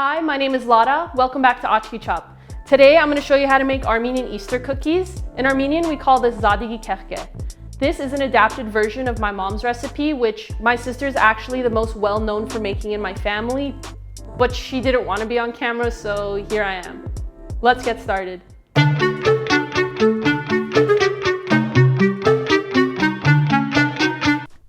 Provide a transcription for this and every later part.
Hi, my name is Lara. Welcome back to Achki Chop. Today I'm going to show you how to make Armenian Easter cookies. In Armenian we call this Zadigi Keghkeh. This is an adapted version of my mom's recipe, which my sister is actually the most well known for making in my family, but she didn't want to be on camera, so here I am. Let's get started.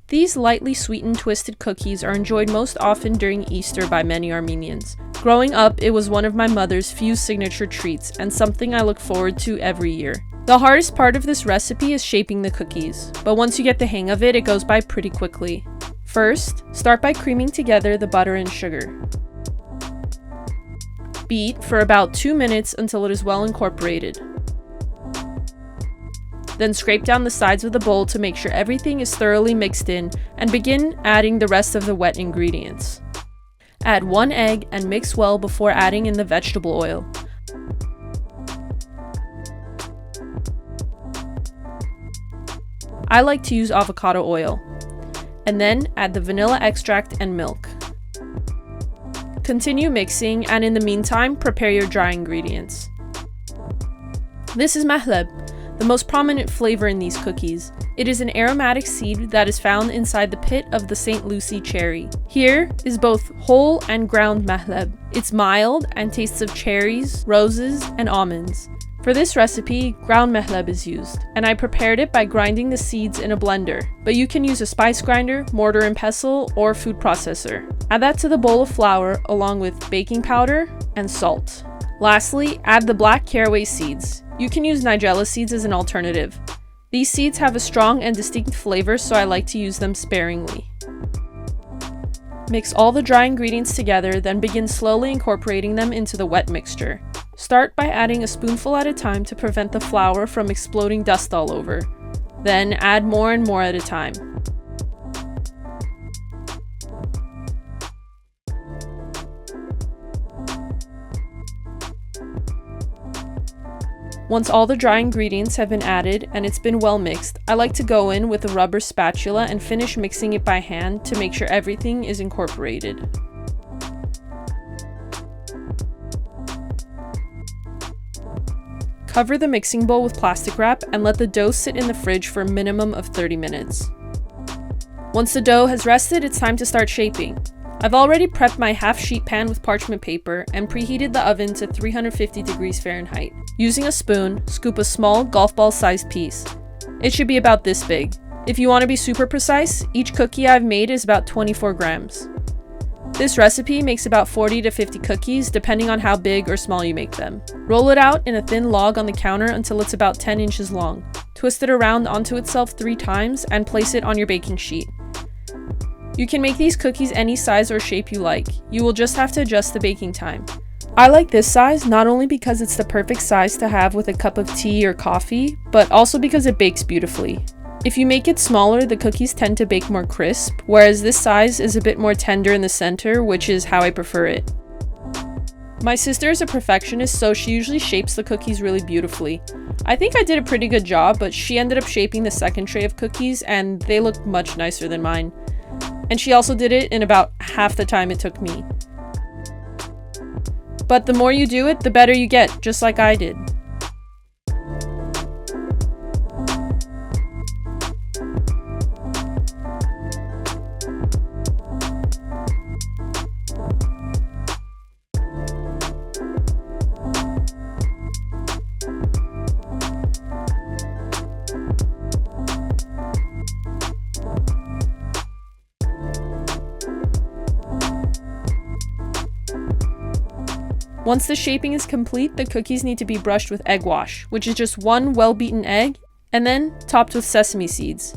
These lightly sweetened twisted cookies are enjoyed most often during Easter by many Armenians. Growing up, it was one of my mother's few signature treats and something I look forward to every year. The hardest part of this recipe is shaping the cookies, but once you get the hang of it, it goes by pretty quickly. First, start by creaming together the butter and sugar. Beat for about 2 minutes until it is well incorporated. Then scrape down the sides of the bowl to make sure everything is thoroughly mixed in and begin adding the rest of the wet ingredients. Add 1 egg and mix well before adding in the vegetable oil. I like to use avocado oil. And then add the vanilla extract and milk. Continue mixing, and in the meantime, prepare your dry ingredients. This is Mahleb, the most prominent flavor in these cookies. It is an aromatic seed that is found inside the pit of the St. Lucie cherry. Here is both whole and ground Mahleb. It's mild and tastes of cherries, roses, and almonds. For this recipe, ground Mahleb is used, and I prepared it by grinding the seeds in a blender, but you can use a spice grinder, mortar and pestle, or food processor. Add that to the bowl of flour along with baking powder and salt. Lastly, add the black caraway seeds. You can use nigella seeds as an alternative. These seeds have a strong and distinct flavor, so I like to use them sparingly. Mix all the dry ingredients together, then begin slowly incorporating them into the wet mixture. Start by adding a spoonful at a time to prevent the flour from exploding dust all over. Then add more and more at a time. Once all the dry ingredients have been added and it's been well mixed, I like to go in with a rubber spatula and finish mixing it by hand to make sure everything is incorporated. Cover the mixing bowl with plastic wrap and let the dough sit in the fridge for a minimum of 30 minutes. Once the dough has rested, it's time to start shaping. I've already prepped my half-sheet pan with parchment paper and preheated the oven to 350 degrees Fahrenheit. Using a spoon, scoop a small golf ball-sized piece. It should be about this big. If you want to be super precise, each cookie I've made is about 24 grams. This recipe makes about 40 to 50 cookies, depending on how big or small you make them. Roll it out in a thin log on the counter until it's about 10 inches long. Twist it around onto itself 3 times and place it on your baking sheet. You can make these cookies any size or shape you like. You will just have to adjust the baking time. I like this size not only because it's the perfect size to have with a cup of tea or coffee, but also because it bakes beautifully. If you make it smaller, the cookies tend to bake more crisp, whereas this size is a bit more tender in the center, which is how I prefer it. My sister is a perfectionist, so she usually shapes the cookies really beautifully. I think I did a pretty good job, but she ended up shaping the second tray of cookies and they looked much nicer than mine. And she also did it in about half the time it took me. But the more you do it, the better you get, just like I did. Once the shaping is complete, the cookies need to be brushed with egg wash, which is just 1 well-beaten egg, and then topped with sesame seeds.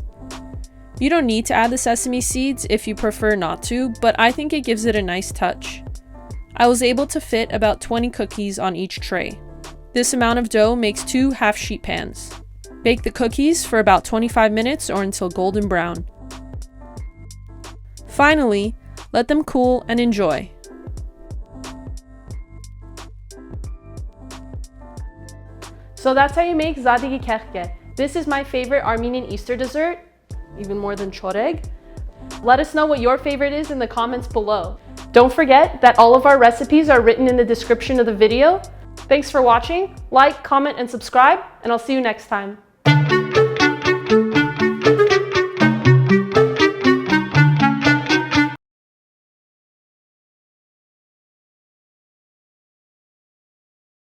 You don't need to add the sesame seeds if you prefer not to, but I think it gives it a nice touch. I was able to fit about 20 cookies on each tray. This amount of dough makes 2 half-sheet pans. Bake the cookies for about 25 minutes or until golden brown. Finally, let them cool and enjoy. So that's how you make Zadigi Keghkeh. This is my favorite Armenian Easter dessert, even more than choreg. Let us know what your favorite is in the comments below. Don't forget that all of our recipes are written in the description of the video. Thanks for watching. Like, comment, and subscribe, and I'll see you next time.